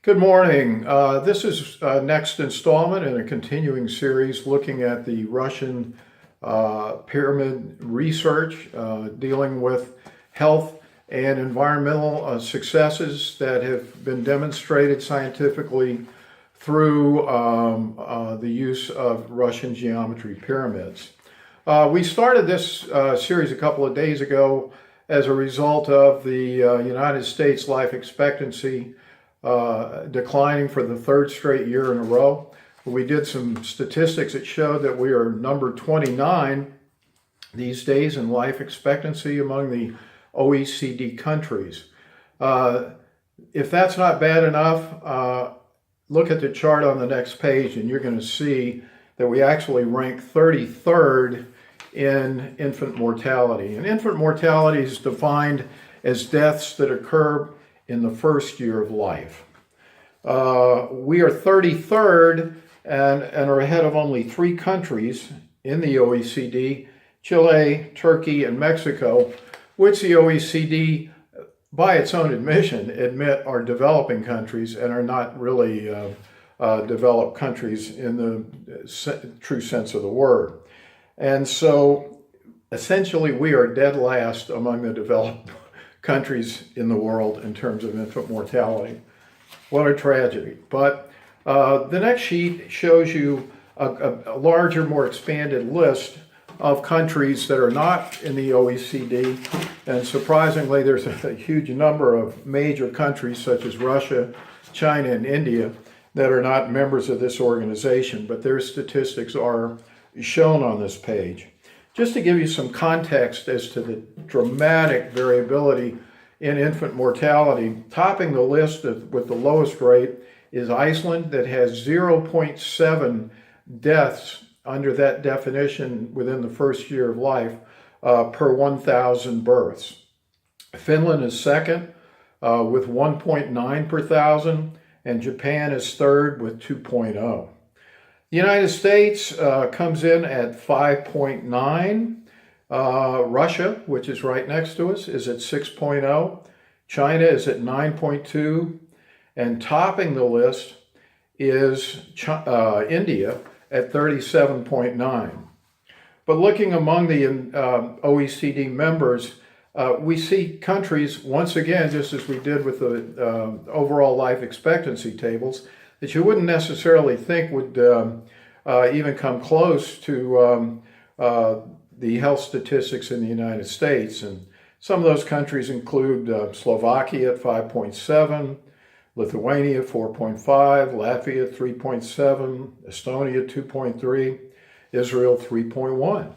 Good morning. This is next installment in a continuing series looking at the Russian pyramid research dealing with health and environmental successes that have been demonstrated scientifically through the use of Russian geometry pyramids. We started this series a couple of days ago as a result of the United States life expectancy declining for the third straight year in a row. We did some statistics that showed that we are number 29 these days in life expectancy among the OECD countries. If that's not bad enough, look at the chart on the next page and you're going to see that we actually rank 33rd in infant mortality. And infant mortality is defined as deaths that occur in the first year of life. We are 33rd and are ahead of only 3 countries in the OECD, Chile, Turkey, and Mexico, which the OECD, by its own admission, admit are developing countries and are not really developed countries in the true sense of the word. And so, essentially, we are dead last among the developed countries in the world in terms of infant mortality. What a tragedy. But the next sheet shows you a larger, more expanded list of countries that are not in the OECD. And surprisingly, there's a huge number of major countries such as Russia, China, and India that are not members of this organization, but their statistics are shown on this page. Just to give you some context as to the dramatic variability in infant mortality, topping the list with the lowest rate is Iceland, that has 0.7 deaths under that definition within the first year of life per 1,000 births. Finland is second with 1.9 per thousand, and Japan is third with 2.0. The United States comes in at 5.9. Russia, which is right next to us, is at 6.0. China is at 9.2. And topping the list is India at 37.9. But looking among the OECD members, we see countries, once again, just as we did with the overall life expectancy tables, that you wouldn't necessarily think would even come close to the health statistics in the United States. And some of those countries include Slovakia at 5.7, Lithuania 4.5, Latvia 3.7, Estonia 2.3, Israel 3.1.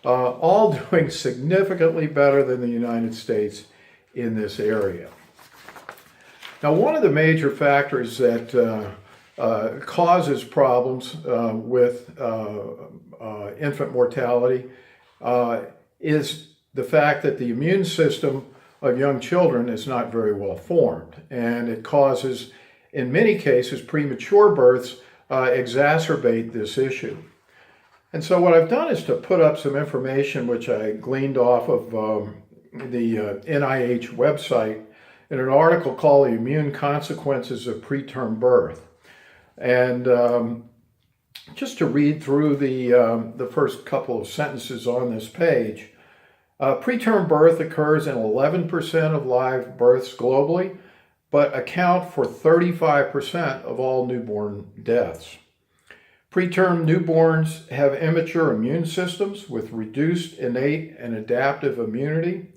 All doing significantly better than the United States in this area. Now, one of the major factors that causes problems with infant mortality is the fact that the immune system of young children is not very well formed, and it causes, in many cases, premature births exacerbate this issue. And so what I've done is to put up some information which I gleaned off of the NIH website in an article called The Immune Consequences of Preterm Birth. And just to read through the first couple of sentences on this page, preterm birth occurs in 11% of live births globally, but account for 35% of all newborn deaths. Preterm newborns have immature immune systems with reduced innate and adaptive immunity.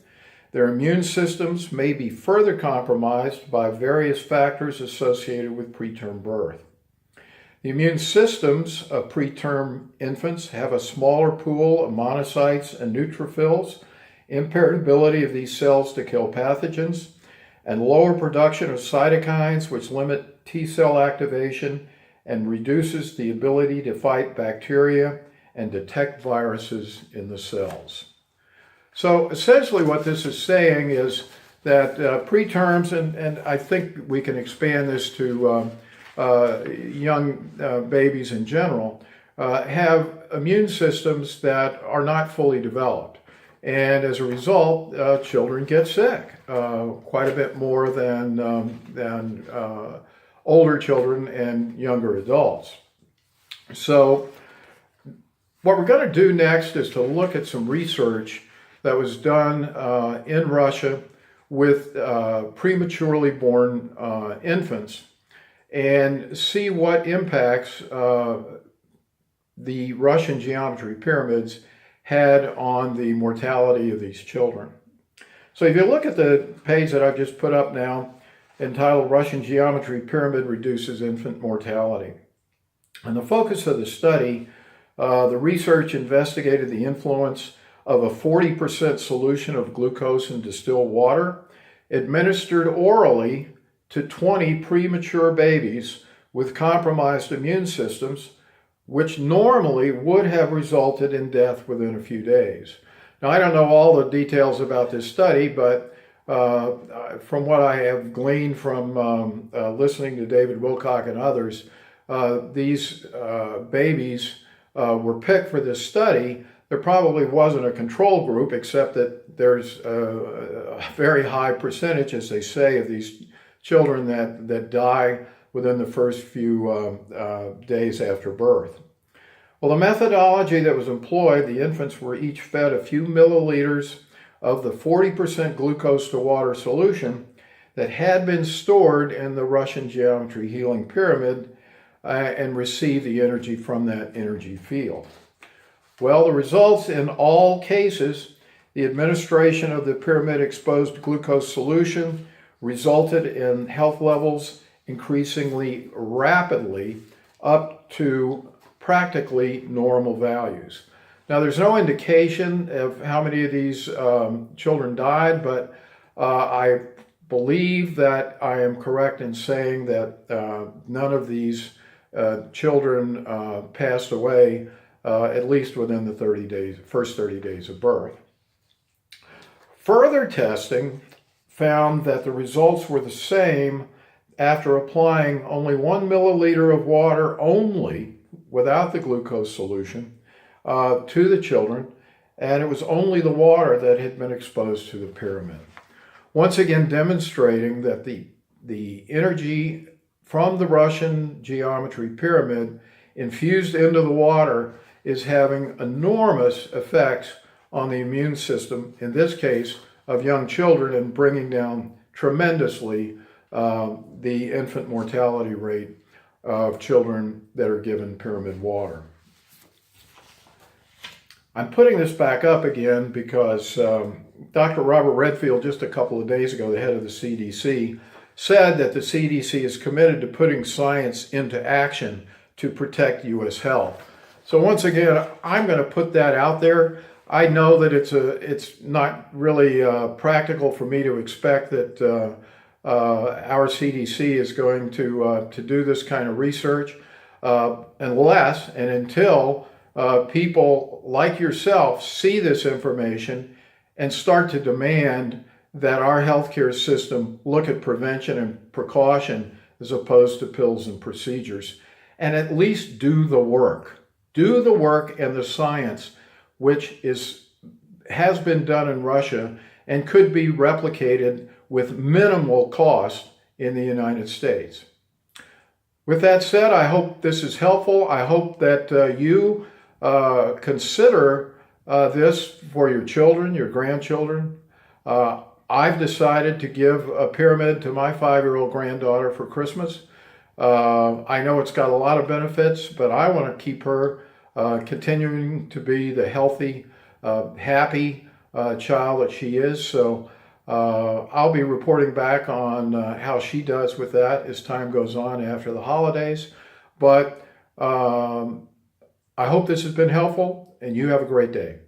Their immune systems may be further compromised by various factors associated with preterm birth. The immune systems of preterm infants have a smaller pool of monocytes and neutrophils, impaired ability of these cells to kill pathogens, and lower production of cytokines, which limit T cell activation and reduces the ability to fight bacteria and detect viruses in the cells. So essentially what this is saying is that preterms, and I think we can expand this to young babies in general, have immune systems that are not fully developed. And as a result, children get sick quite a bit more than older children and younger adults. So what we're going to do next is to look at some research that was done in Russia with prematurely born infants and see what impacts the Russian geometry pyramids had on the mortality of these children. So if you look at the page that I've just put up now, entitled Russian Geometry Pyramid Reduces Infant Mortality. And the focus of the study, the research investigated the influence of a 40% solution of glucose in distilled water administered orally to 20 premature babies with compromised immune systems, which normally would have resulted in death within a few days. Now, I don't know all the details about this study, but from what I have gleaned from listening to David Wilcock and others, these babies were picked for this study. There probably wasn't a control group, except that there's a very high percentage, as they say, of these children that die within the first few days after birth. Well, the methodology that was employed, the infants were each fed a few milliliters of the 40% glucose to water solution that had been stored in the Russian geometry healing pyramid and received the energy from that energy field. Well, the results in all cases, the administration of the pyramid-exposed glucose solution resulted in health levels increasingly rapidly up to practically normal values. Now, there's no indication of how many of these children died, but I believe that I am correct in saying that none of these children passed away, at least within the first 30 days of birth. Further testing found that the results were the same after applying only 1 milliliter of water only, without the glucose solution, to the children, and it was only the water that had been exposed to the pyramid. Once again demonstrating that the energy from the Russian geometry pyramid infused into the water is having enormous effects on the immune system, in this case of young children, and bringing down tremendously the infant mortality rate of children that are given pyramid water. I'm putting this back up again because Dr. Robert Redfield, just a couple of days ago, the head of the CDC, said that the CDC is committed to putting science into action to protect U.S. health. So once again, I'm going to put that out there. I know that it's not really practical for me to expect that our CDC is going to do this kind of research unless and until people like yourself see this information and start to demand that our healthcare system look at prevention and precaution as opposed to pills and procedures, and at least do the work. Do the work and the science, which has been done in Russia and could be replicated with minimal cost in the United States. With that said, I hope this is helpful. I hope that you consider this for your children, your grandchildren. I've decided to give a pyramid to my 5-year-old granddaughter for Christmas. I know it's got a lot of benefits, but I want to keep her continuing to be the healthy, happy child that she is. So I'll be reporting back on how she does with that as time goes on after the holidays. But I hope this has been helpful, and you have a great day.